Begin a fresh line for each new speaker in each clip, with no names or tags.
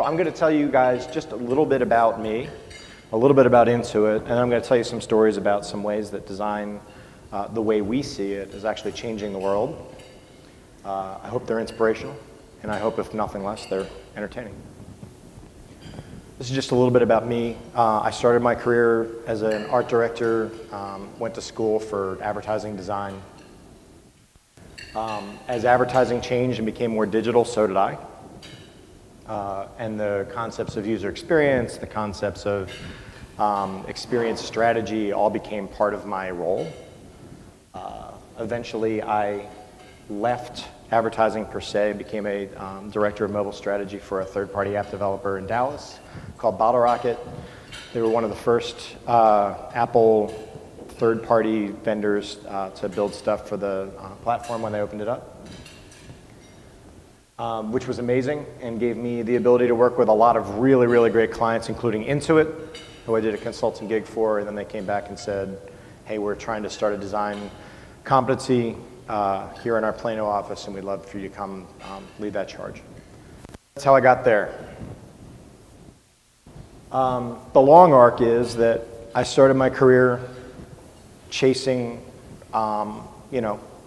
I'm going to tell you guys just a little bit about me, a little bit about Intuit, and I'm going to tell you some stories about some ways that design, the way we see it, is actually changing the world. I hope they're inspirational, and I hope, if nothing less, they're entertaining. This is just a little bit about me. I started my career as an art director, went to school for advertising design. As advertising changed and became more digital, so did I. And the concepts of user experience, the concepts of experience strategy all became part of my role. Eventually, I left advertising per se, became a director of mobile strategy for a third-party app developer in Dallas called BottleRocket. They were one of the first Apple third-party vendors to build stuff for the platform when they opened it up, which was amazing and gave me the ability to work with a lot of really, really great clients, including Intuit, who I did a consulting gig for, and then they came back and said, hey, we're trying to start a design competency here in our Plano office, and we'd love for you to come lead that charge. That's how I got there. The long arc is that I started my career chasing,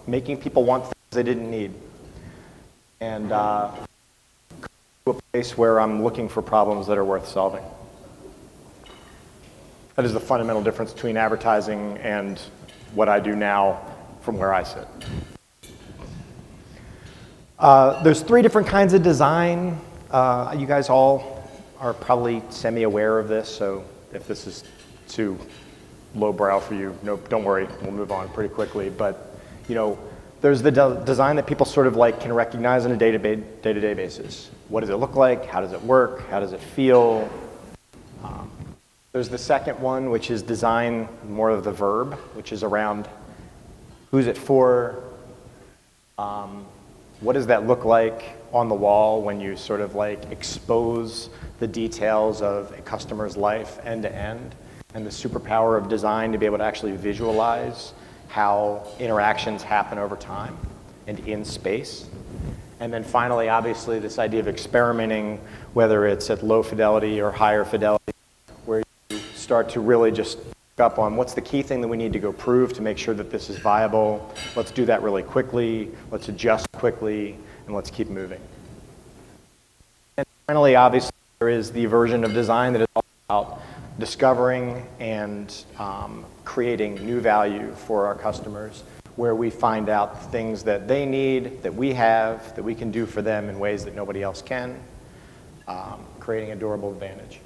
making people want things they didn't need. And to a place where I'm looking for problems that are worth solving. That is the fundamental difference between advertising and what I do now from where I sit. There's 3 different kinds of design. You guys all are probably semi-aware of this, so if this is too lowbrow for you, no, don't worry, we'll move on pretty quickly. But there's the design that people sort of like can recognize on a day-to-day basis. What does it look like? How does it work? How does it feel? There's the second one, which is design, more of the verb, which is around who's it for? What does that look like on the wall when you sort of like expose the details of a customer's life end to end, and the superpower of design to be able to actually visualize how interactions happen over time and in space. And then finally, obviously, this idea of experimenting, whether it's at low fidelity or higher fidelity, where you start to really just pick up on what's the key thing that we need to go prove to make sure that this is viable. Let's do that really quickly. Let's adjust quickly, and let's keep moving. And finally, obviously, there is the version of design that is all about discovering and creating new value for our customers, where we find out things that they need, that we have, that we can do for them in ways that nobody else can, creating a durable advantage.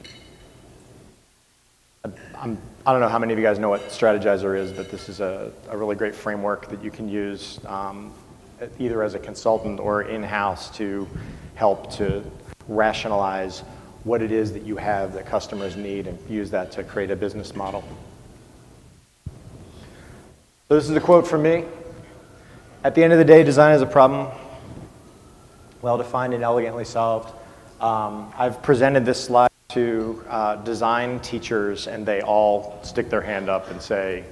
I don't know how many of you guys know what Strategizer is, but this is a really great framework that you can use either as a consultant or in-house to help to rationalize what it is that you have that customers need and use that to create a business model. So this is a quote from me. At the end of the day, design is a problem, well-defined and elegantly solved. I've presented this slide to design teachers, and they all stick their hand up and say,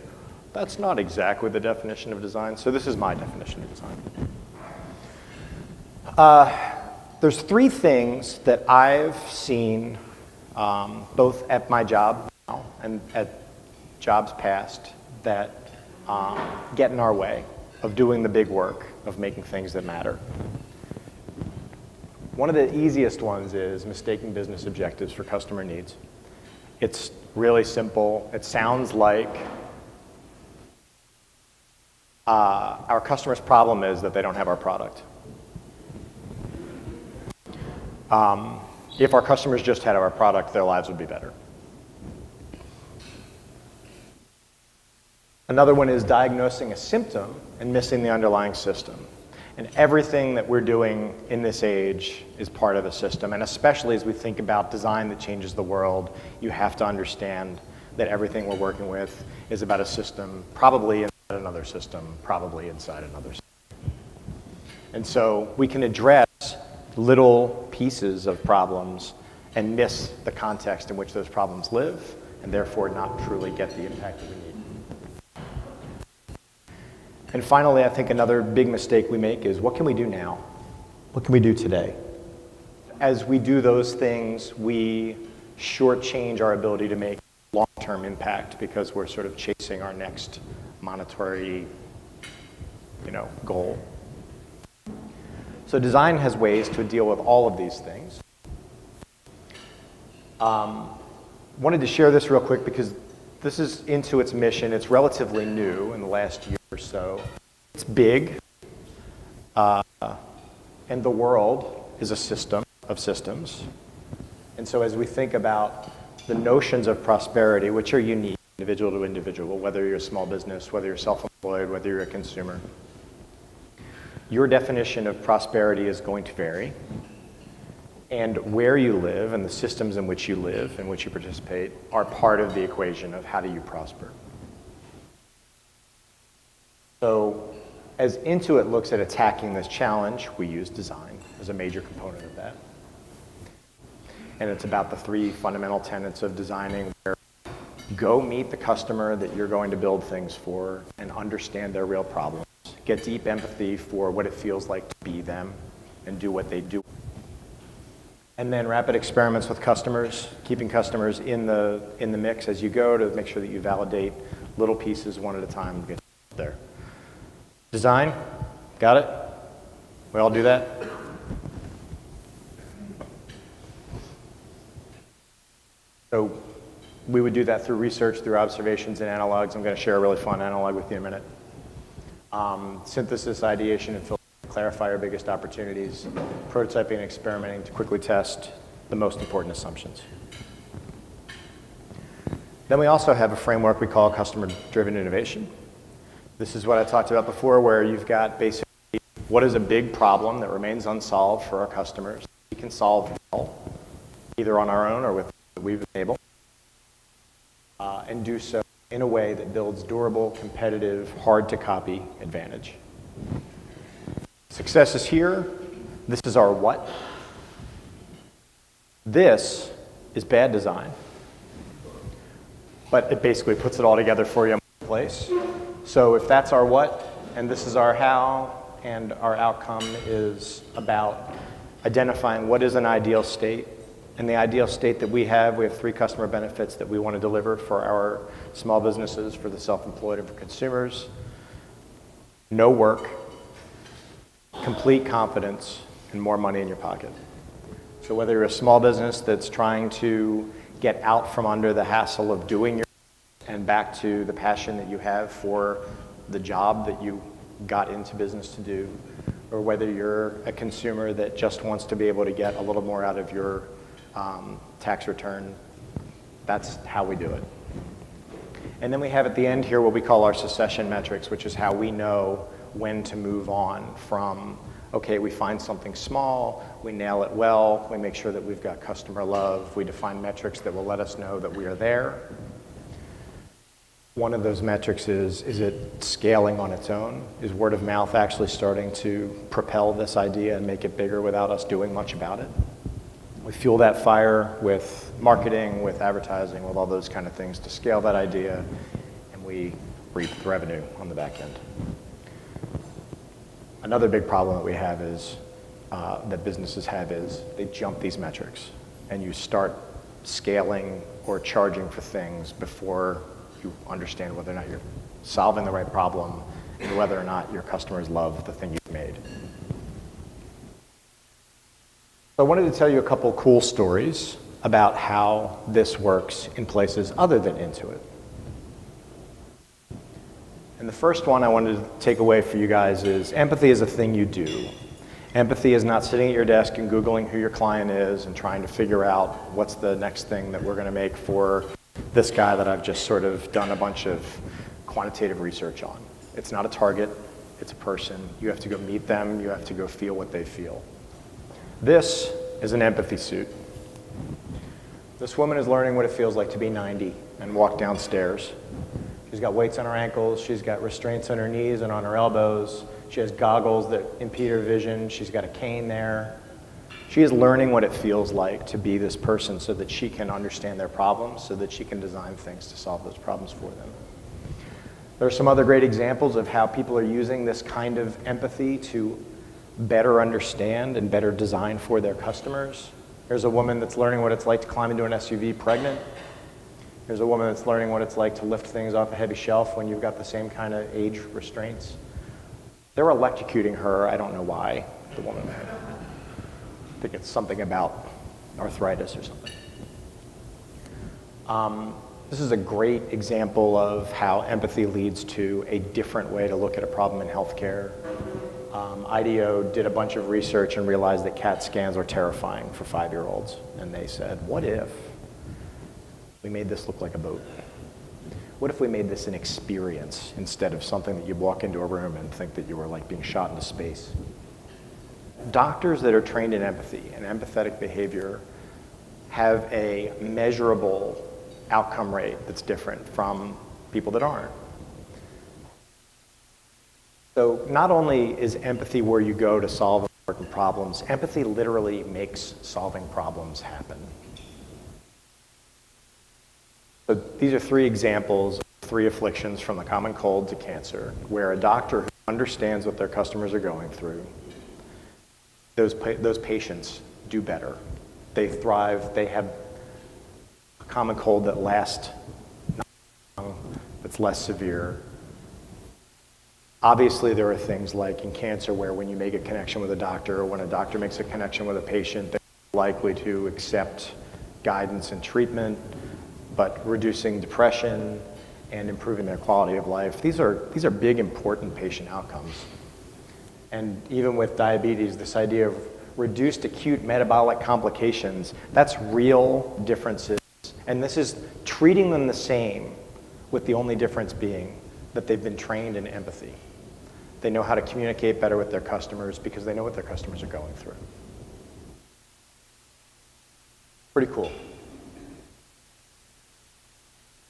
that's not exactly the definition of design. So this is my definition of design. There's 3 things that I've seen, both at my job now and at jobs past, that get in our way of doing the big work of making things that matter. One of the easiest ones is mistaking business objectives for customer needs. It's really simple. It sounds like our customer's problem is that they don't have our product. If our customers just had our product, their lives would be better. Another one is diagnosing a symptom and missing the underlying system. And everything that we're doing in this age is part of a system. And especially as we think about design that changes the world, you have to understand that everything we're working with is about a system, probably inside another system, probably inside another system. And so we can address little pieces of problems and miss the context in which those problems live, and therefore not truly get the impact that we need. And finally, I think another big mistake we make is, what can we do now? What can we do today? as we do those things, we shortchange our ability to make long-term impact because we're sort of chasing our next monetary, goal. So design has ways to deal with all of these things. Wanted to share this real quick because this is Intuit's mission. It's relatively new in the last year or so. It's big, and the world is a system of systems. And so as we think about the notions of prosperity, which are unique, individual to individual, whether you're a small business, whether you're self-employed, whether you're a consumer, your definition of prosperity is going to vary. And where you live and the systems in which you live, in which you participate, are part of the equation of how do you prosper. So as Intuit looks at attacking this challenge, we use design as a major component of that. And it's about the three fundamental tenets of designing, where go meet the customer that you're going to build things for and understand their real problems. Get deep empathy for what it feels like to be them and do what they do. And then rapid experiments with customers, keeping customers in the mix as you go to make sure that you validate little pieces one at a time to get there. Design, got it? We all do that? So we would do that through research, through observations and analogs. I'm going to share a really fun analog with you in a minute. Synthesis, ideation, and filter, clarify our biggest opportunities, prototyping and experimenting to quickly test the most important assumptions. Then we also have a framework we call customer-driven innovation. This is what I talked about before, where you've got basically what is a big problem that remains unsolved for our customers. We can solve well, either on our own or with what we've enabled, and do so in a way that builds durable, competitive, hard-to-copy advantage. Success is here. This is our what. This is bad design, but it basically puts it all together for you in one place. So if that's our what, and this is our how, and our outcome is about identifying what is an ideal state. And the ideal state that we have three customer benefits that we want to deliver for our small businesses, for the self-employed, and for consumers. No work, complete confidence, and more money in your pocket. So whether you're a small business that's trying to get out from under the hassle of doing your and back to the passion that you have for the job that you got into business to do, or whether you're a consumer that just wants to be able to get a little more out of your tax return, that's how we do it. And then we have at the end here what we call our succession metrics, which is how we know when to move on from, okay, we find something small, we nail it well, we make sure that we've got customer love, we define metrics that will let us know that we are there. One of those metrics is it scaling on its own? Is word of mouth actually starting to propel this idea and make it bigger without us doing much about it? We fuel that fire with marketing, with advertising, with all those kind of things to scale that idea, and we reap the revenue on the back end. Another big problem that we have is, that businesses have, is they jump these metrics, and you start scaling or charging for things before you understand whether or not you're solving the right problem and whether or not your customers love the thing you've made. I wanted to tell you a couple cool stories about how this works in places other than Intuit. And the first one I wanted to take away for you guys is empathy is a thing you do. Empathy is not sitting at your desk and Googling who your client is and trying to figure out what's the next thing that we're going to make for this guy that I've just sort of done a bunch of quantitative research on. It's not a target, it's a person. You have to go meet them, you have to go feel what they feel. This is an empathy suit. This woman is learning what it feels like to be 90 and walk downstairs. She's got weights on her ankles, she's got restraints on her knees and on her elbows. She has goggles that impede her vision, she's got a cane there. She is learning what it feels like to be this person so that she can understand their problems, so that she can design things to solve those problems for them. There are some other great examples of how people are using this kind of empathy to better understand and better design for their customers. Here's a woman that's learning what it's like to climb into an SUV pregnant. Here's a woman that's learning what it's like to lift things off a heavy shelf when you've got the same kind of age restraints. They're electrocuting her. I don't know why, the woman. I think it's something about arthritis or something. This is a great example of how empathy leads to a different way to look at a problem in healthcare. IDEO did a bunch of research and realized that CAT scans are terrifying for 5-year-olds. And they said, what if we made this look like a boat? What if we made this an experience instead of something that you walk into a room and think that you were like being shot into space? Doctors that are trained in empathy and empathetic behavior have a measurable outcome rate that's different from people that aren't. So not only is empathy where you go to solve important problems, empathy literally makes solving problems happen. So these are 3 examples of 3 afflictions from the common cold to cancer, where a doctor who understands what their customers are going through, those patients do better. They thrive. They have a common cold that lasts not long, that's less severe. Obviously, there are things like in cancer where when you make a connection with a doctor or when a doctor makes a connection with a patient, they're likely to accept guidance and treatment, but reducing depression and improving their quality of life. These are big, important patient outcomes. And even with diabetes, this idea of reduced acute metabolic complications, that's real differences. And this is treating them the same, with the only difference being that they've been trained in empathy. They know how to communicate better with their customers because they know what their customers are going through. Pretty cool.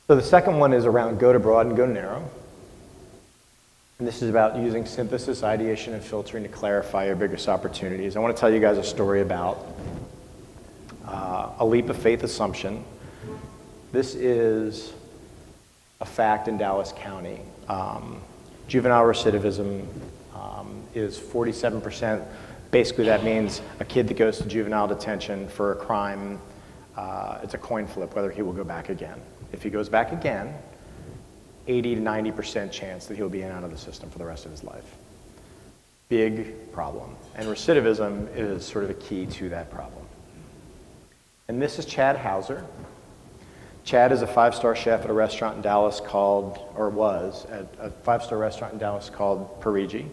So the second one is around go to broad and go narrow. And this is about using synthesis, ideation, and filtering to clarify your biggest opportunities. I want to tell you guys a story about a leap of faith assumption. This is a fact in Dallas County. Juvenile recidivism is 47%. Basically, that means a kid that goes to juvenile detention for a crime, it's a coin flip whether he will go back again. If he goes back again, 80 to 90% chance that he'll be in and out of the system for the rest of his life. Big problem. And recidivism is sort of a key to that problem. And this is Chad Hauser. Chad is a 5-star chef at a restaurant in Dallas called, or was, at a 5-star restaurant in Dallas called Preeti.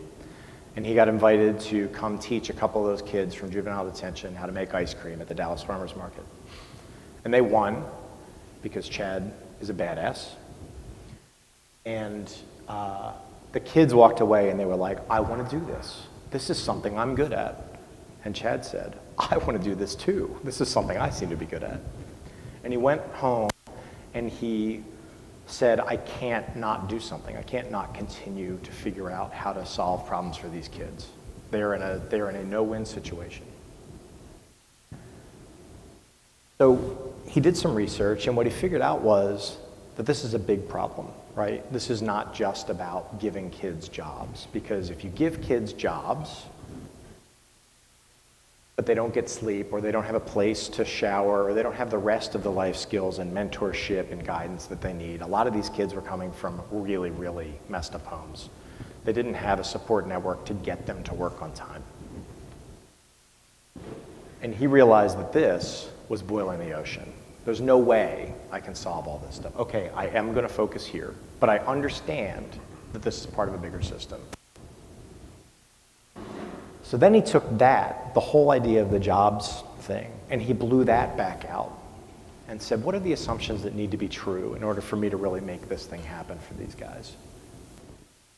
And he got invited to come teach a couple of those kids from juvenile detention how to make ice cream at the Dallas Farmers Market. And they won because Chad is a badass. And the kids walked away and they were like, I want to do this. This is something I'm good at. And Chad said, I want to do this too. This is something I seem to be good at. And he went home and he said, I can't not do something. I can't not continue to figure out how to solve problems for these kids. They're in a no-win situation. So he did some research, and what he figured out was that this is a big problem, right? This is not just about giving kids jobs, because if you give kids jobs, but they don't get sleep, or they don't have a place to shower, or they don't have the rest of the life skills and mentorship and guidance that they need. A lot of these kids were coming from really, really messed up homes. They didn't have a support network to get them to work on time. And he realized that this was boiling the ocean. There's no way I can solve all this stuff. Okay, I am going to focus here, but I understand that this is part of a bigger system. So then he took that, the whole idea of the jobs thing, and he blew that back out and said, what are the assumptions that need to be true in order for me to really make this thing happen for these guys?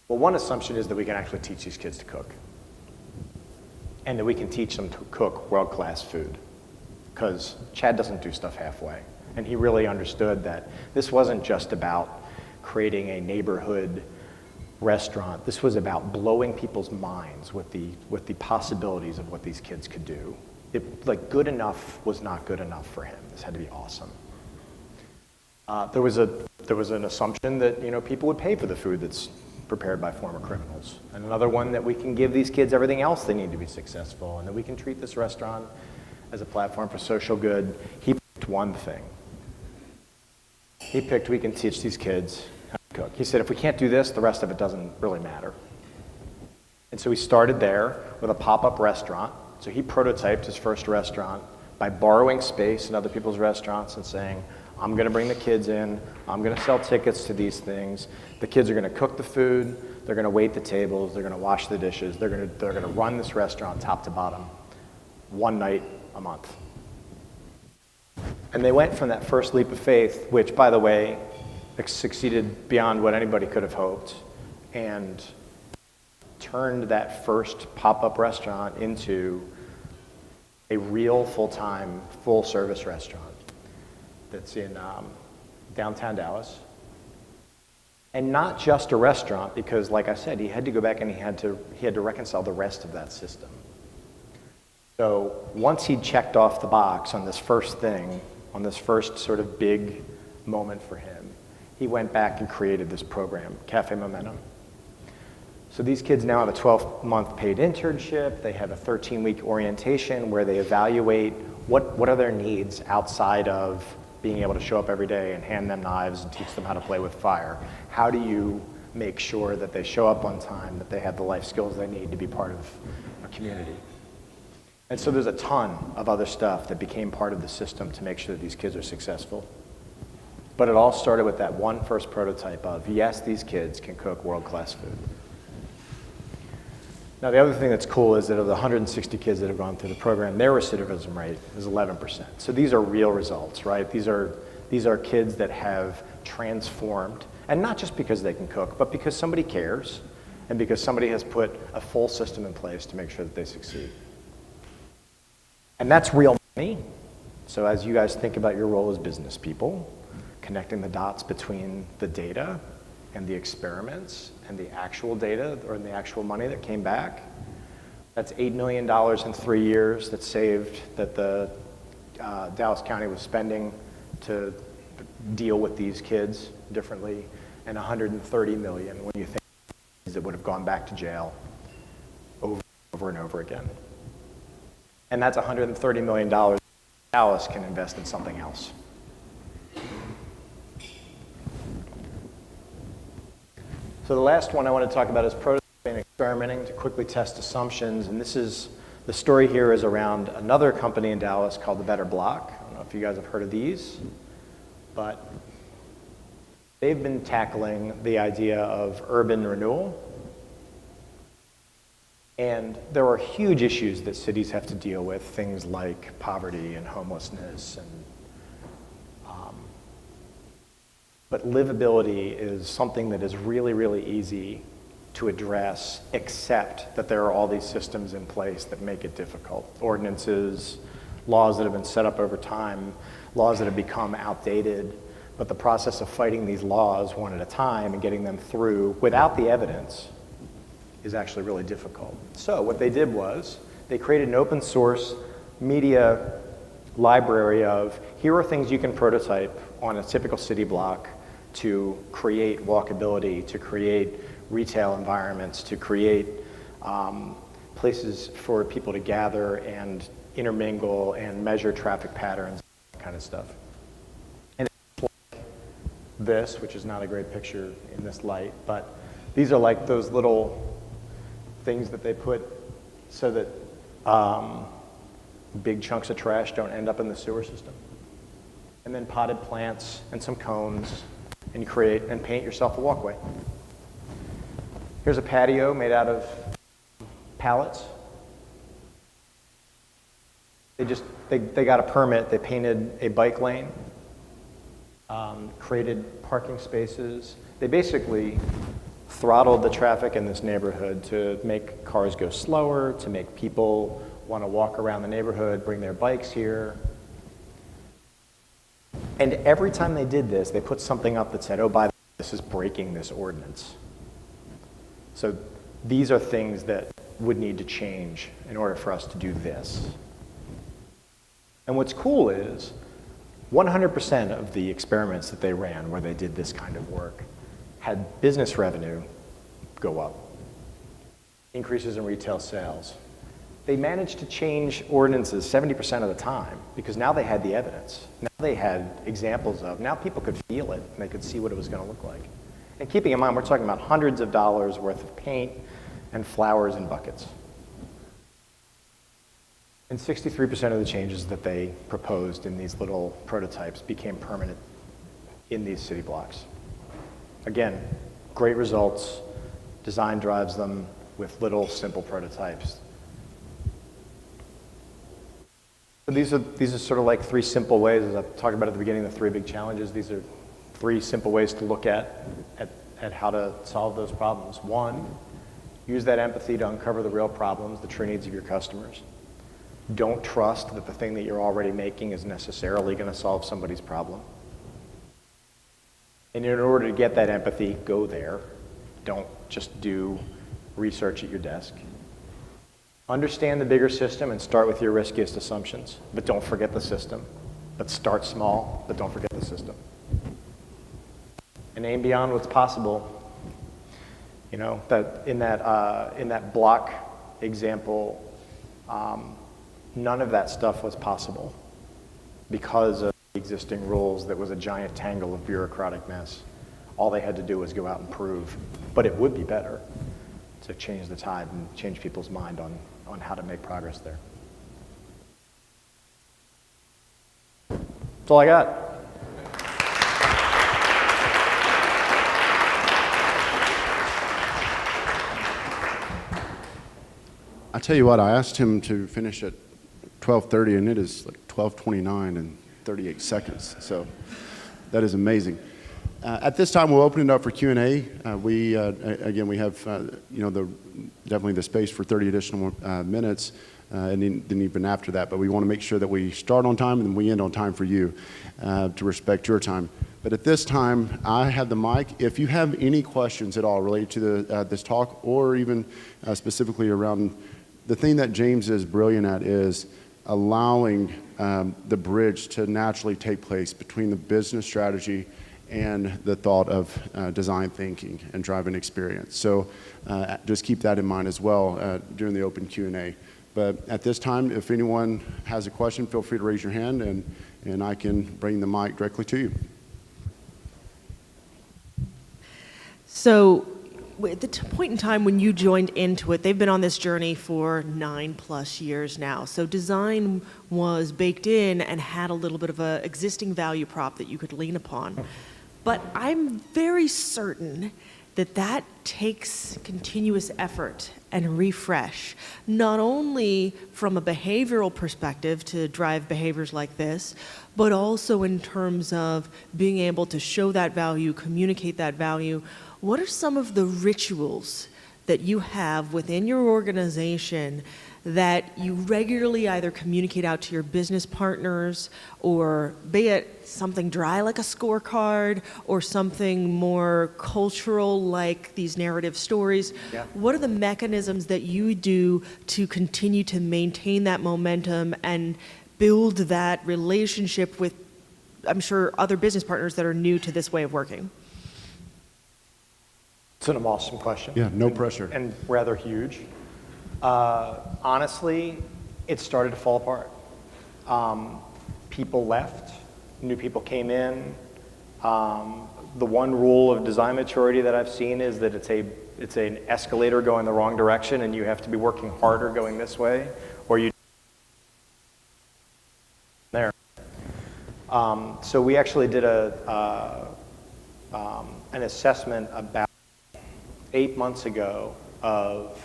Well, one assumption is that we can actually teach these kids to cook, and that we can teach them to cook world-class food, because Chad doesn't do stuff halfway. And he really understood that this wasn't just about creating a neighborhood restaurant. This was about blowing people's minds with the possibilities of what these kids could do. Like, good enough was not good enough for him. This had to be awesome. There was an assumption that people would pay for the food that's prepared by former criminals. And another one that we can give these kids everything else they need to be successful, and that we can treat this restaurant as a platform for social good. He picked one thing. He picked, we can teach these kids how to cook. He said, if we can't do this, the rest of it doesn't really matter. And so he started there with a pop-up restaurant. So he prototyped his first restaurant by borrowing space in other people's restaurants and saying, I'm going to bring the kids in, I'm going to sell tickets to these things, the kids are going to cook the food, they're going to wait the tables, they're going to wash the dishes, they're going to run this restaurant top to bottom, one night a month. And they went from that first leap of faith, which, by the way, succeeded beyond what anybody could have hoped, and turned that first pop-up restaurant into a real full-time, full-service restaurant that's in downtown Dallas. And not just a restaurant, because like I said, he had to go back and he had to reconcile the rest of that system. So once he'd checked off the box on this first thing, on this first sort of big moment for him, he went back and created this program, Cafe Momentum. So these kids now have a 12-month paid internship. They have a 13-week orientation where they evaluate what are their needs outside of being able to show up every day and hand them knives and teach them how to play with fire. How do you make sure that they show up on time, that they have the life skills they need to be part of a community? And so there's a ton of other stuff that became part of the system to make sure that these kids are successful. But it all started with that one first prototype of, yes, these kids can cook world-class food. Now, the other thing that's cool is that of the 160 kids that have gone through the program, their recidivism rate is 11%. So these are real results, right? These are kids that have transformed, and not just because they can cook, but because somebody cares, and because somebody has put a full system in place to make sure that they succeed. And that's real money. So as you guys think about your role as business people, connecting the dots between the data and the experiments and the actual data or the actual money that came back, that's $8 million in 3 years that saved, that the Dallas County was spending to deal with these kids differently, and $130 million when you think that would have gone back to jail over and over again. And that's $130 million Dallas can invest in something else. So the last one I want to talk about is prototyping and experimenting to quickly test assumptions. And this is, the story here is around another company in Dallas called the Better Block. I don't know if you guys have heard of these, but they've been tackling the idea of urban renewal. And there are huge issues that cities have to deal with, things like poverty and homelessness. But livability is something that is really, really easy to address, except that there are all these systems in place that make it difficult. Ordinances, laws that have been set up over time, laws that have become outdated. But the process of fighting these laws one at a time and getting them through without the evidence is actually really difficult. So what they did was they created an open source media library of, here are things you can prototype on a typical city block to create walkability, to create retail environments, to create places for people to gather and intermingle and measure traffic patterns, that kind of stuff. And like this, which is not a great picture in this light, but these are like those little things that they put so that big chunks of trash don't end up in the sewer system. And then potted plants and some cones, and you create and paint yourself a walkway. Here's a patio made out of pallets. They got a permit, they painted a bike lane, created parking spaces. They basically throttled the traffic in this neighborhood to make cars go slower, to make people want to walk around the neighborhood, bring their bikes here. And every time they did this, they put something up that said, oh, by the way, this is breaking this ordinance. So these are things that would need to change in order for us to do this. And what's cool is 100% of the experiments that they ran where they did this kind of work had business revenue go up. Increases in retail sales. They managed to change ordinances 70% of the time because now they had the evidence. Now they had examples of, now people could feel it and they could see what it was going to look like. And keeping in mind, we're talking about hundreds of dollars worth of paint and flowers in buckets. And 63% of the changes that they proposed in these little prototypes became permanent in these city blocks. Again, great results. Design drives them with little simple prototypes. So these are sort of like three simple ways, as I talked about at the beginning, the three big challenges. These are three simple ways to look at how to solve those problems. One, use that empathy to uncover the real problems, the true needs of your customers. Don't trust that the thing that you're already making is necessarily going to solve somebody's problem. And in order to get that empathy, go there. Don't just do research at your desk. Understand the bigger system and start with your riskiest assumptions, but don't forget the system. But start small, but don't forget the system. And aim beyond what's possible. You know, that in that block example, none of that stuff was possible because of the existing rules that was a giant tangle of bureaucratic mess. All they had to do was go out and prove, but it would be better to change the tide and change people's mind on how to make progress there. That's all I got.
I tell you what, I asked him to finish at 12:30, and it is like 12:29 and 38 seconds. So that is amazing. At this time, we'll open it up for Q&A. Again, we have definitely the space for 30 additional minutes, and then even after that. But we want to make sure that we start on time and we end on time for you, to respect your time. But at this time, I have the mic. If you have any questions at all related to this talk, or even specifically around the thing that James is brilliant at, is allowing the bridge to naturally take place between the business strategy and the thought of design thinking and driving experience. So just keep that in mind as well during the open Q&A. But at this time, if anyone has a question, feel free to raise your hand, and I can bring the mic directly to you.
So at the point in time when you joined Intuit, they've been on this journey for 9+ years now. So design was baked in and had a little bit of an existing value prop that you could lean upon. But I'm very certain that that takes continuous effort and refresh, not only from a behavioral perspective to drive behaviors like this, but also in terms of being able to show that value, communicate that value. What are some of the rituals that you have within your organization that you regularly either communicate out to your business partners, or be it something dry like a scorecard or something more cultural like these narrative stories?
Yeah.
What are the mechanisms that you do to continue to maintain that momentum and build that relationship with, I'm sure, other business partners that are new to this way of working?
It's an awesome question.
Yeah, no pressure.
And rather huge. Honestly, it started to fall apart. People left, new people came in. The one rule of design maturity that I've seen is that it's an escalator going the wrong direction, and you have to be working harder going this way, or you there. So we actually did an assessment about 8 months ago of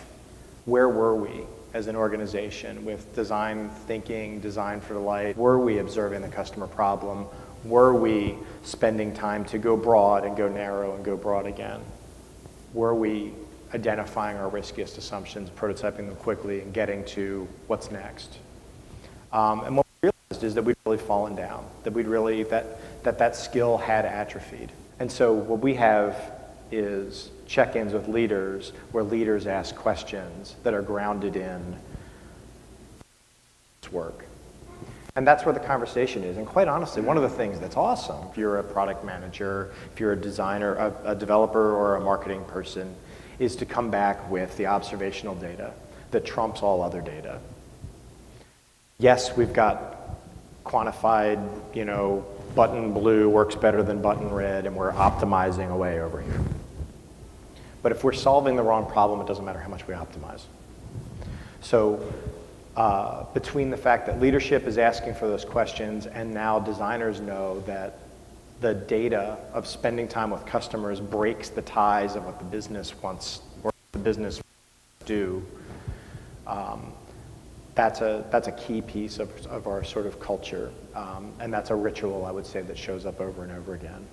where were we as an organization with design thinking, design for delight. Were we observing the customer problem? Were we spending time to go broad and go narrow and go broad again? Were we identifying our riskiest assumptions, prototyping them quickly, and getting to what's next? And what we realized is that we'd really fallen down, that we'd really, that skill had atrophied. And so what we have is check-ins with leaders where leaders ask questions that are grounded in work. And that's where the conversation is. And quite honestly, one of the things that's awesome, if you're a product manager, if you're a designer, a developer, or a marketing person, is to come back with the observational data that trumps all other data. Yes, we've got quantified, button blue works better than button red, and we're optimizing away over here. But if we're solving the wrong problem, it doesn't matter how much we optimize. So between the fact that leadership is asking for those questions, and now designers know that the data of spending time with customers breaks the ties of what the business wants, or the business do, that's a key piece of our sort of culture, and that's a ritual, I would say, that shows up over and over again.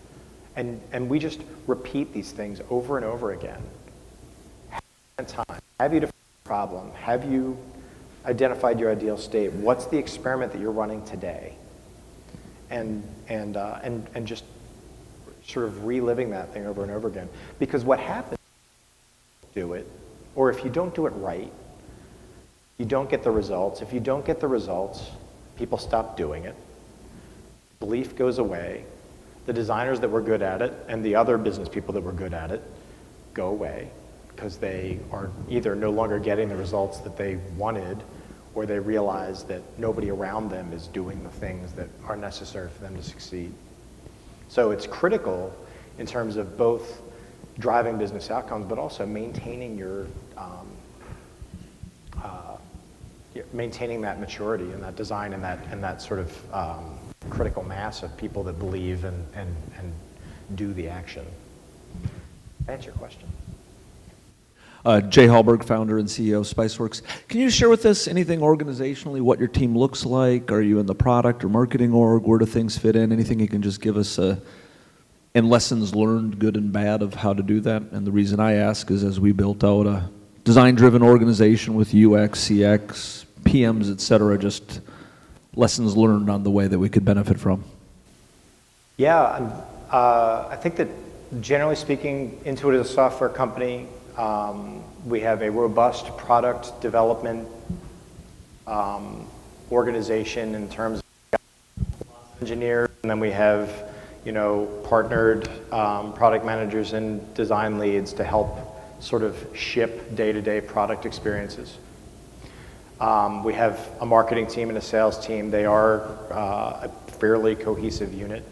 And we just repeat these things over and over again. Have you defined the problem? Have you identified your ideal state? What's the experiment that you're running today? And just sort of reliving that thing over and over again. Because what happens if you do it, or if you don't do it right, you don't get the results. If you don't get the results, people stop doing it. Belief goes away. The designers that were good at it and the other business people that were good at it go away because they are either no longer getting the results that they wanted, or they realize that nobody around them is doing the things that are necessary for them to succeed. So it's critical in terms of both driving business outcomes, but also maintaining maintaining that maturity and that design and that sort of critical mass of people that believe and do the action. Answer your question.
Jay Hallberg, founder and CEO of Spiceworks. Can you share with us anything organizationally, what your team looks like? Are you in the product or marketing org? Where do things fit in? Anything you can just give us and lessons learned, good and bad, of how to do that? And the reason I ask is as we built out a design-driven organization with UX, CX, PMs, et cetera, just lessons learned on the way that we could benefit from.
Yeah, I think that generally speaking, Intuit is a software company. We have a robust product development organization in terms of engineers, and then we have, partnered product managers and design leads to help sort of ship day-to-day product experiences. We have a marketing team and a sales team. They are a fairly cohesive unit.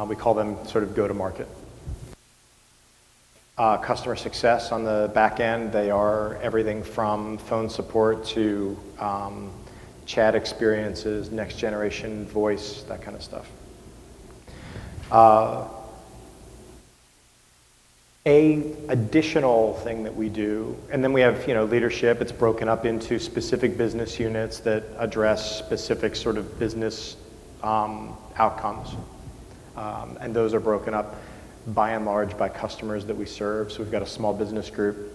We call them sort of go-to-market. Customer success on the back end, they are everything from phone support to chat experiences, next generation voice, that kind of stuff. A additional thing that we do, and then we have leadership. It's broken up into specific business units that address specific sort of business outcomes, and those are broken up by and large by customers that we serve. So we've got a small business group.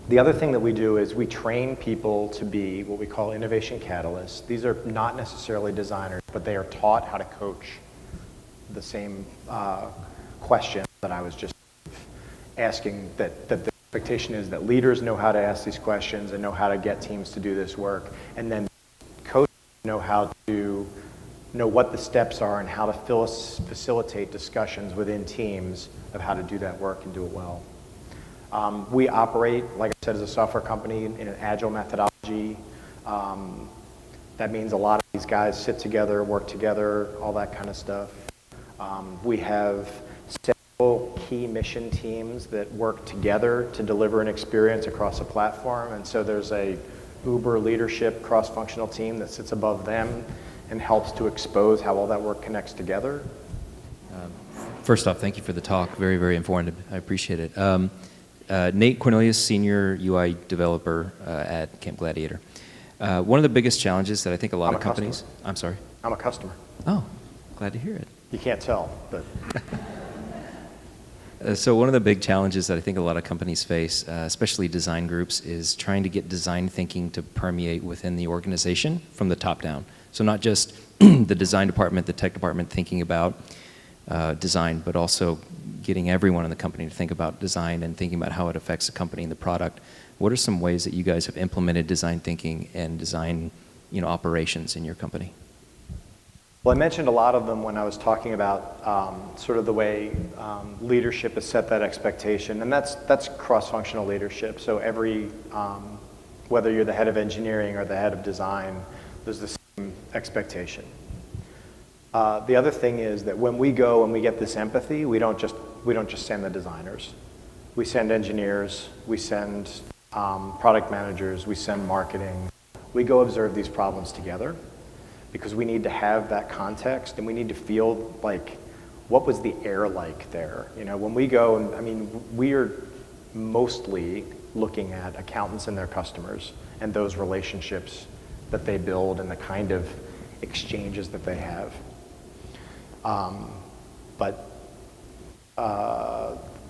The other thing that we do is we train people to be what we call innovation catalysts. These are not necessarily designers, but they are taught how to coach the same question that I was just asking, that the expectation is that leaders know how to ask these questions and know how to get teams to do this work, and then coaches know what the steps are and how to facilitate discussions within teams of how to do that work and do it well. We operate, like I said, as a software company in an agile methodology. That means a lot of these guys sit together, work together, all that kind of stuff. We have several key mission teams that work together to deliver an experience across a platform, and so there's a Uber leadership cross-functional team that sits above them and helps to expose how all that work connects together.
First off, thank you for the talk. Very, very informative. I appreciate it. Nate Cornelius, senior UI developer at Camp Gladiator. One of the biggest challenges that I think a lot of companies...
Customer.
I'm sorry?
I'm a customer.
Oh, glad to hear it.
You can't tell, but...
So one of the big challenges that I think a lot of companies face, especially design groups, is trying to get design thinking to permeate within the organization from the top down. So not just the design department, the tech department thinking about design, but also getting everyone in the company to think about design and thinking about how it affects the company and the product. What are some ways that you guys have implemented design thinking and design operations in your company?
Well, I mentioned a lot of them when I was talking about sort of the way leadership has set that expectation, and that's cross-functional leadership. So whether you're the head of engineering or the head of design, there's the same expectation. The other thing is that when we go and we get this empathy, we don't just send the designers. We send engineers, we send product managers, we send marketing. We go observe these problems together, because we need to have that context and we need to feel like, what was the air like there? You know, when we go, and I mean, we are mostly looking at accountants and their customers and those relationships that they build and the kind of exchanges that they have.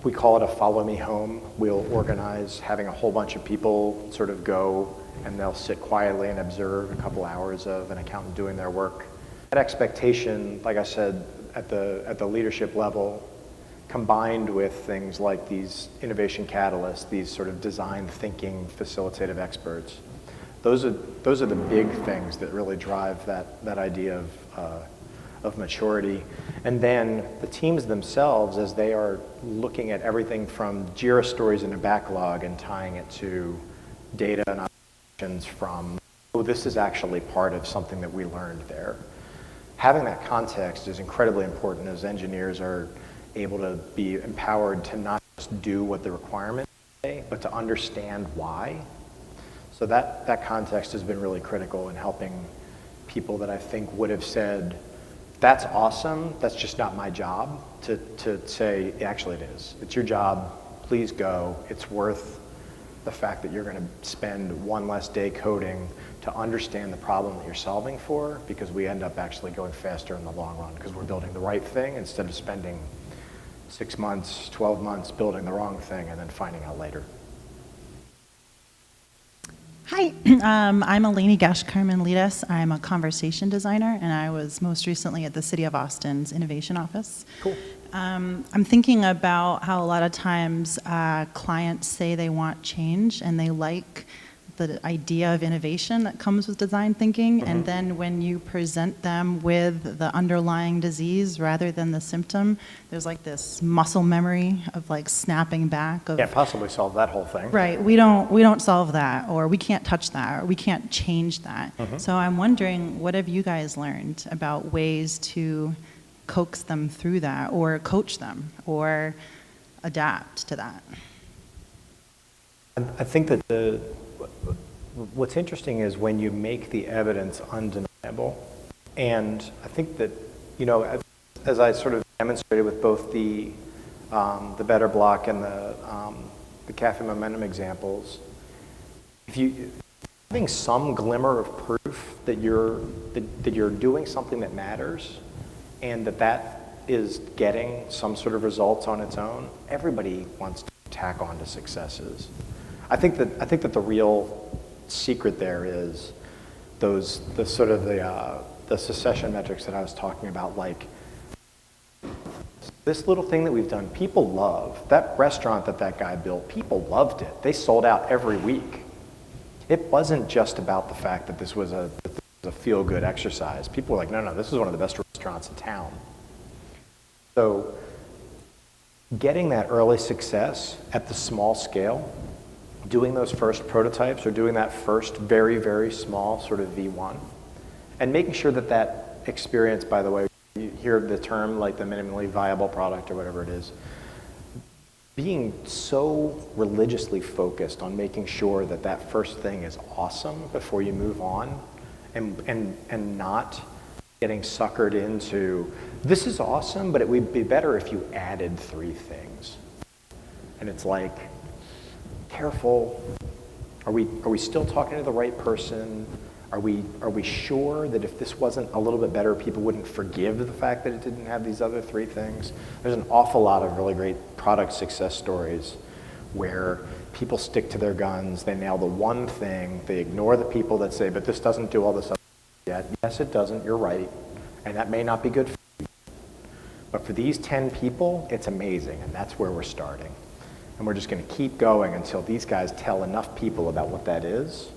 We call it a follow me home. We'll organize having a whole bunch of people sort of go, and they'll sit quietly and observe a couple hours of an accountant doing their work. That expectation, like I said, at the leadership level, combined with things like these innovation catalysts, these sort of design thinking facilitative experts, those are the big things that really drive that idea of maturity. And then the teams themselves, as they are looking at everything from JIRA stories in a backlog and tying it to data and operations from, oh, this is actually part of something that we learned there. Having that context is incredibly important as engineers are able to be empowered to not just do what the requirements say, but to understand why. So that context has been really critical in helping people that I think would have said, that's awesome, that's just not my job, to say, actually it is. It's your job, please go. It's worth the fact that you're going to spend one less day coding to understand the problem that you're solving for, because we end up actually going faster in the long run because we're building the right thing instead of spending 6 months, 12 months building the wrong thing and then finding out later.
Hi, I'm Elena Gash. I'm a conversation designer, and I was most recently at the City of Austin's Innovation Office.
Cool.
I'm thinking about how a lot of times clients say they want change, and they like the idea of innovation that comes with design thinking, and then when you present them with the underlying disease rather than the symptom, there's like this muscle memory of like snapping back of,
Can't possibly solve that whole thing.
right, we don't solve that, or we can't touch that, or we can't change that. So I'm wondering, what have you guys learned about ways to coax them through that, or coach them, or adapt to that?
I think that what's interesting is when you make the evidence undeniable, and I think that, you know, as I sort of demonstrated with both the better block and the cafe momentum examples, if you having some glimmer of proof that you're doing something that matters, and that is getting some sort of results on its own, everybody wants to tack on to successes. I think that the real secret there is the succession metrics that I was talking about, like this little thing that we've done, people love. That restaurant that guy built, people loved it. They sold out every week. It wasn't just about the fact that this was a feel-good exercise. People were like, no, this is one of the best restaurants in town. So getting that early success at the small scale, doing those first prototypes or doing that first very, very small sort of V1, and making sure that experience, by the way, you hear the term like the minimally viable product or whatever it is, being so religiously focused on making sure that first thing is awesome before you move on, and not getting suckered into, this is awesome, but it would be better if you added 3 things. And it's like, careful. Are we still talking to the right person? Are we sure that if this wasn't a little bit better, people wouldn't forgive the fact that it didn't have these other 3 things? There's an awful lot of really great product success stories where people stick to their guns, they nail the one thing, they ignore the people that say, but this doesn't do all this other yet. Yes, it doesn't, you're right, and that may not be good for you. But for these 10 people, it's amazing, and that's where we're starting. And we're just going to keep going until these guys tell enough people about what that is.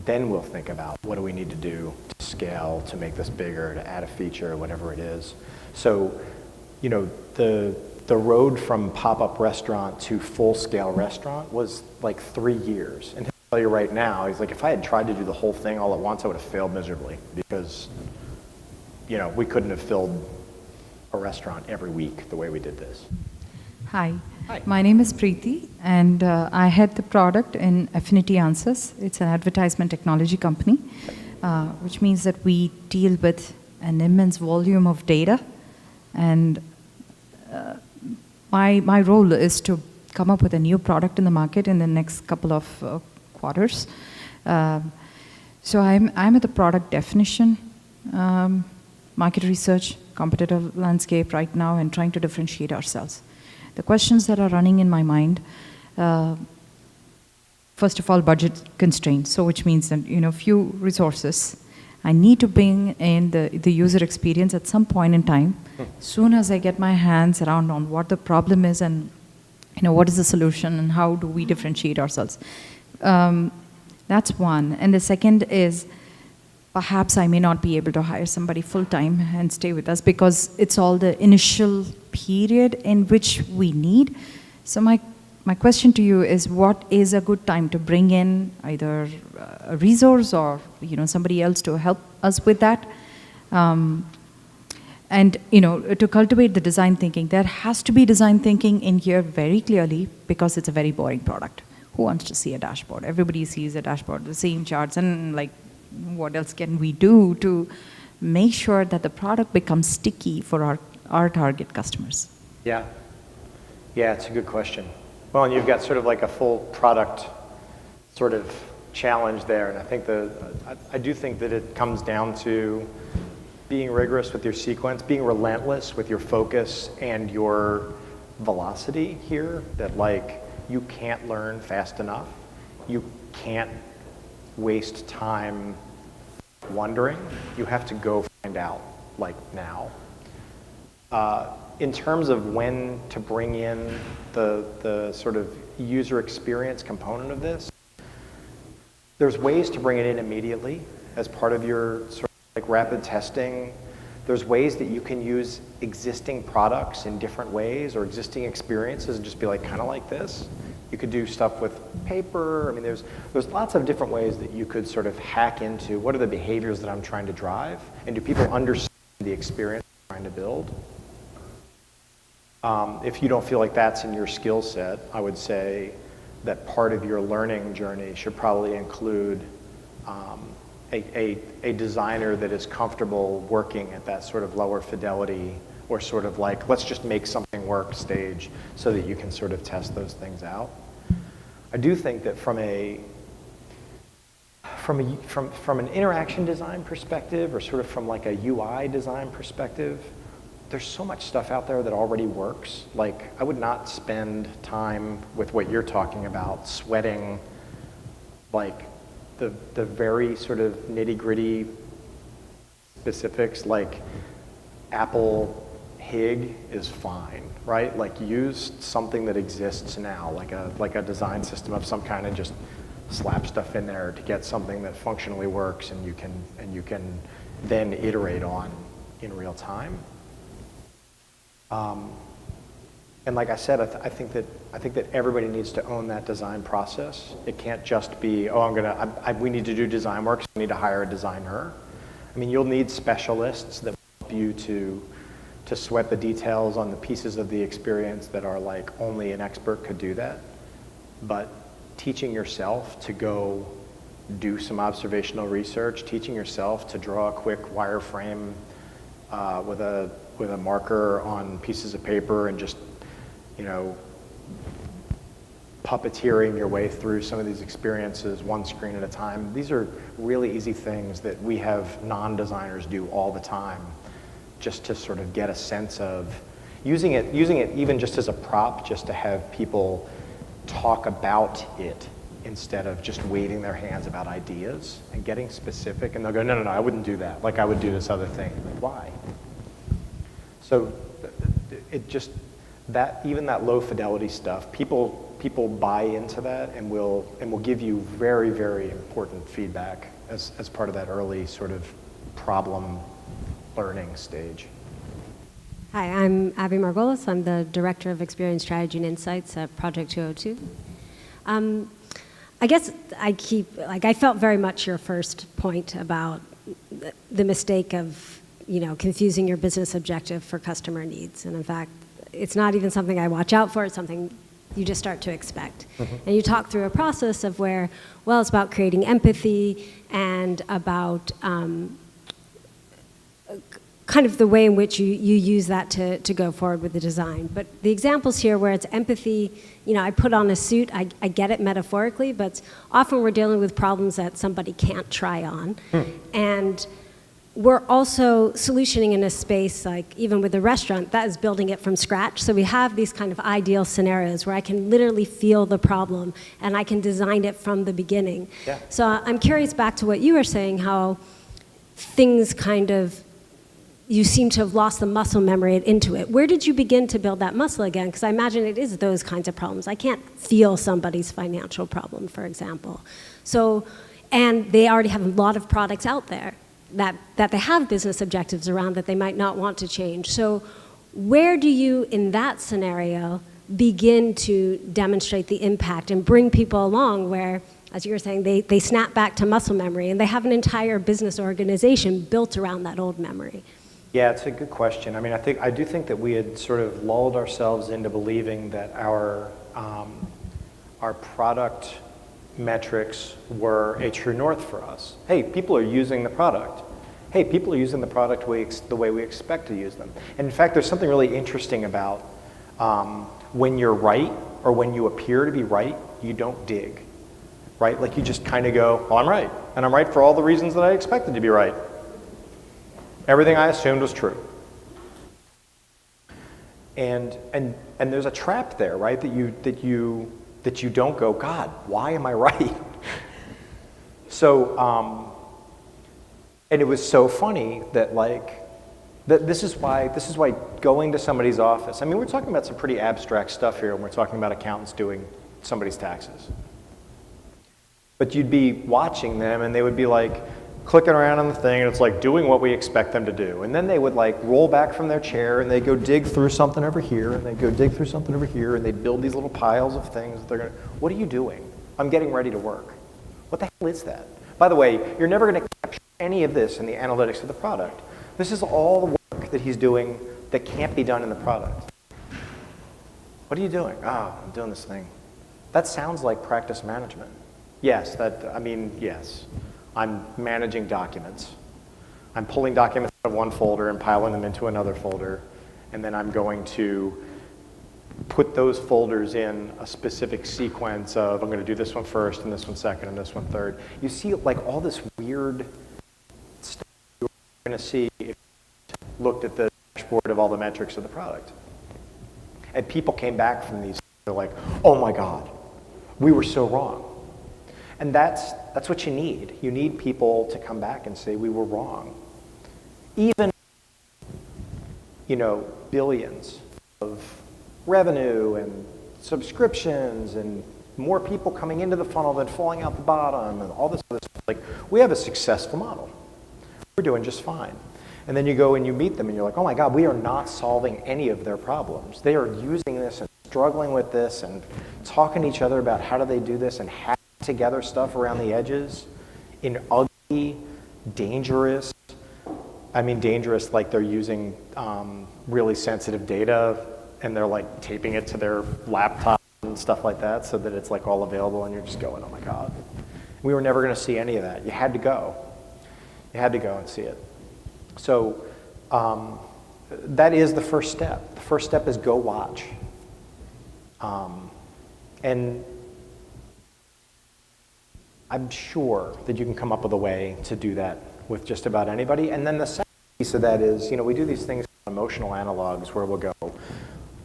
then we'll think about what do we need to do to scale, to make this bigger, to add a feature, whatever it is. So, you know, the road from pop-up restaurant to full-scale restaurant was like 3 years. And he'll tell you right now, he's like, if I had tried to do the whole thing all at once, I would have failed miserably because, you know, we couldn't have filled a restaurant every week the way we did this.
Hi.
Hi.
My name is Preeti, and I head the product in Affinity Answers. It's an advertisement technology company, which means that we deal with an immense volume of data. And my role is to come up with a new product in the market in the next couple of quarters. So I'm at the product definition, market research, competitive landscape right now, and trying to differentiate ourselves. The questions that are running in my mind, first of all, budget constraints, so which means that, you know, few resources. I need to bring in the user experience at some point in time. Soon as I get my hands around on what the problem is and, you know, what is the solution and how do we differentiate ourselves. That's one. And the second is, perhaps I may not be able to hire somebody full-time and stay with us because it's all the initial period in which we need. So my question to you is, what is a good time to bring in either a resource or, you know, somebody else to help us with that? And, you know, to cultivate the design thinking, there has to be design thinking in here very clearly because it's a very boring product. Who wants to see a dashboard? Everybody sees a dashboard, the same charts, and like, what else can we do to make sure that the product becomes sticky for our target customers?
Yeah. Yeah, it's a good question. Well, and you've got sort of like a full product sort of challenge there. And I think I do think that it comes down to being rigorous with your sequence, being relentless with your focus and your velocity here, that like you can't learn fast enough. You can't waste time wondering. You have to go find out like now. In terms of when to bring in the sort of user experience component of this, there's ways to bring it in immediately as part of your sort of like rapid testing. There's ways that you can use existing products in different ways or existing experiences and just be like, kind of like this. You could do stuff with paper. I mean, there's lots of different ways that you could sort of hack into what are the behaviors that I'm trying to drive, and do people understand the experience I'm trying to build? If you don't feel like that's in your skill set, I would say that part of your learning journey should probably include a designer that is comfortable working at that sort of lower fidelity, or sort of like, let's just make something work stage so that you can sort of test those things out. I do think that from an interaction design perspective, or sort of from like a UI design perspective, there's so much stuff out there that already works. Like, I would not spend time with what you're talking about, sweating like the very sort of nitty-gritty specifics, like Apple HIG is fine, right? Like, use something that exists now, like a design system of some kind, and just slap stuff in there to get something that functionally works and you can then iterate on in real time. And like I said, I think that everybody needs to own that design process. It can't just be, oh, we need to do design work, so we need to hire a designer. I mean, you'll need specialists that will help you to sweat the details on the pieces of the experience that are like only an expert could do that. But teaching yourself to go do some observational research, teaching yourself to draw a quick wireframe with a marker on pieces of paper and just, you know, puppeteering your way through some of these experiences one screen at a time. These are really easy things that we have non-designers do all the time, just to sort of get a sense of using it even just as a prop, just to have people talk about it instead of just waving their hands about ideas and getting specific. And they'll go, no, I wouldn't do that. Like, I would do this other thing. Like, why? So it just, even that low fidelity stuff, people people buy into that and will give you very, very important feedback as part of that early sort of problem learning stage.
Hi, I'm Abby Margolis. I'm the Director of Experience Strategy and Insights at Project 202. I guess I felt very much your first point about the mistake of, confusing your business objective for customer needs. And in fact, it's not even something I watch out for, it's something you just start to expect. Mm-hmm. And you talk through a process of where, well, it's about creating empathy and about kind of the way in which you use that to go forward with the design. But the examples here where it's empathy, I put on a suit, I get it metaphorically, but often we're dealing with problems that somebody can't try on. And we're also solutioning in a space like, even with the restaurant, that is building it from scratch. So we have these kind of ideal scenarios where I can literally feel the problem and I can design it from the beginning. Yeah. So I'm curious back to what you were saying, how things kind of, you seem to have lost the muscle memory at Intuit. Where did you begin to build that muscle again? Because I imagine it is those kinds of problems. I can't feel somebody's financial problem, for example. So, and they already have a lot of products out there that they have business objectives around that they might not want to change. So where do you, in that scenario, begin to demonstrate the impact and bring people along where, as you were saying, they snap back to muscle memory and they have an entire business organization built around that old memory?
Yeah, it's a good question. I mean, I do think that we had sort of lulled ourselves into believing that our product metrics were a true north for us. Hey, people are using the product. Hey, people are using the product the way we expect to use them. And in fact, there's something really interesting about when you're right or when you appear to be right, you don't dig, right? Like you just kind of go, well, I'm right. And I'm right for all the reasons that I expected to be right. Everything I assumed was true. And there's a trap there, right? That you don't go, God, why am I right? So, and it was so funny that this is why going to somebody's office, I mean, we're talking about some pretty abstract stuff here when we're talking about accountants doing somebody's taxes. But you'd be watching them and they would be like, clicking around on the thing, and it's like doing what we expect them to do. And then they would like roll back from their chair and they go dig through something over here, and they go dig through something over here, and they build these little piles of things. What are you doing? I'm getting ready to work. What the hell is that? By the way, you're never going to capture any of this in the analytics of the product. This is all the work that he's doing that can't be done in the product. What are you doing? Oh, I'm doing this thing. That sounds like practice management. Yes, yes. I'm managing documents. I'm pulling documents out of one folder and piling them into another folder, and then I'm going to put those folders in a specific sequence of, I'm going to do this one first, and this one second, and this one third. You see like all this weird stuff you're going to see if you looked at the dashboard of all the metrics of the product. And people came back from these, they're like, oh my God, we were so wrong. And that's what you need. You need people to come back and say, we were wrong. Even, billions of revenue and subscriptions and more people coming into the funnel than falling out the bottom and all this other stuff. Like, we have a successful model. We're doing just fine. And then you go and you meet them and you're like, oh my God, we are not solving any of their problems. They are using this and struggling with this and talking to each other about how do they do this and how together stuff around the edges in ugly, dangerous like they're using really sensitive data and they're like taping it to their laptop and stuff like that so that it's like all available and you're just going, oh my God. We were never going to see any of that. You had to go. You had to go and see it. So that is the first step. The first step is go watch. And I'm sure that you can come up with a way to do that with just about anybody. And then the second piece of that is, we do these things, emotional analogs, where we'll go,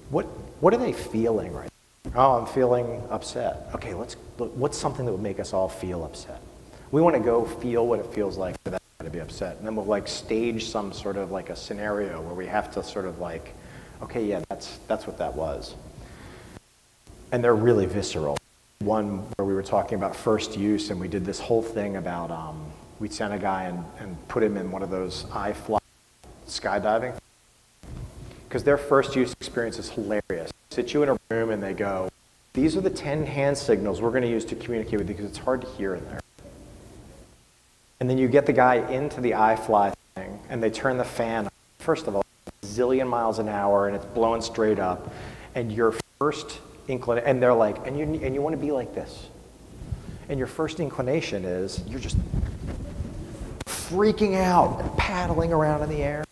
what are they feeling right now? Oh, I'm feeling upset. Okay, let's look, what's something that would make us all feel upset? We want to go feel what it feels like for that guy to be upset. And then we'll like stage some sort of like a scenario where we have to sort of like, okay, yeah, that's what that was. and they're really visceral. One where we were talking about first use, and we did this whole thing about, we sent a guy and put him in one of those iFly skydiving, because their first use experience is hilarious. They sit you in a room and they go, these are the 10 hand signals we're going to use to communicate with you because it's hard to hear in there. And then you get the guy into the iFly thing and they turn the fan on. First of all, a zillion miles an hour and it's blowing straight up. And your first inclination, and they're like, and you want to be like this. And your first inclination is you're just freaking out and paddling around in the air.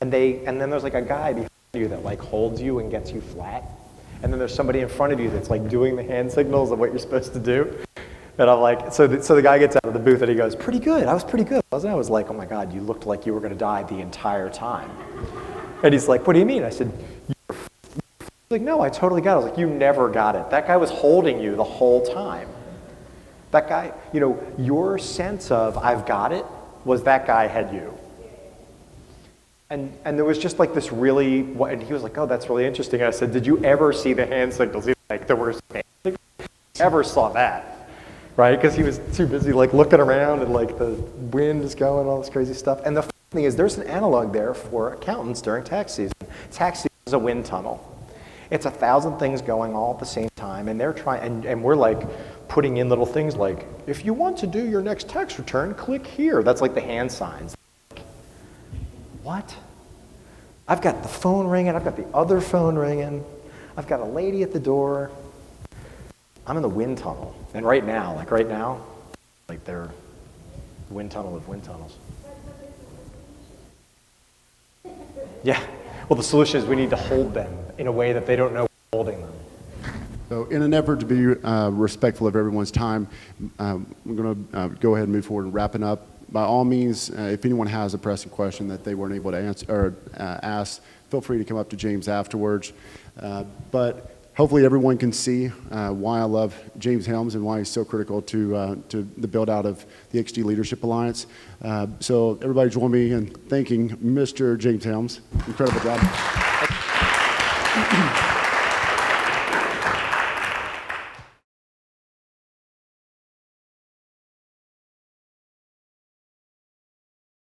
And then there's like a guy behind you that like holds you and gets you flat. And then there's somebody in front of you that's like doing the hand signals of what you're supposed to do. And I'm like, so the guy gets out of the booth and he goes, pretty good, I was pretty good, wasn't I? I was like, oh my God, you looked like you were gonna die the entire time. And he's like, what do you mean? I said, you're like, no, I totally got it. I was like, you never got it. That guy was holding you the whole time. That guy, your sense of I've got it was that guy had you. And there was just like this really, and he was like, oh, that's really interesting. And I said, did you ever see the hand signals? He was like, there were hand signals? Ever saw that, right? Because he was too busy like looking around and like the wind is going, all this crazy stuff. And the funny thing is there's an analog there for accountants during tax season. Tax season is a wind tunnel. It's 1,000 things going all at the same time, and they're trying, and we're like putting in little things like, if you want to do your next tax return, click here. That's like the hand signs. What? I've got the phone ringing, I've got the other phone ringing, I've got a lady at the door. I'm in the wind tunnel. And right now, like they're the wind tunnel of wind tunnels. Yeah. Well, the solution is we need to hold them in a way that they don't know we're holding them.
So in an effort to be respectful of everyone's time, we're going to go ahead and move forward and wrapping up. By all means, if anyone has a pressing question that they weren't able to answer or ask, feel free to come up to James afterwards. But hopefully everyone can see why I love James Helms and why he's so critical to the build out of the XG Leadership Alliance. So everybody join me in thanking Mr. James Helms. Incredible job.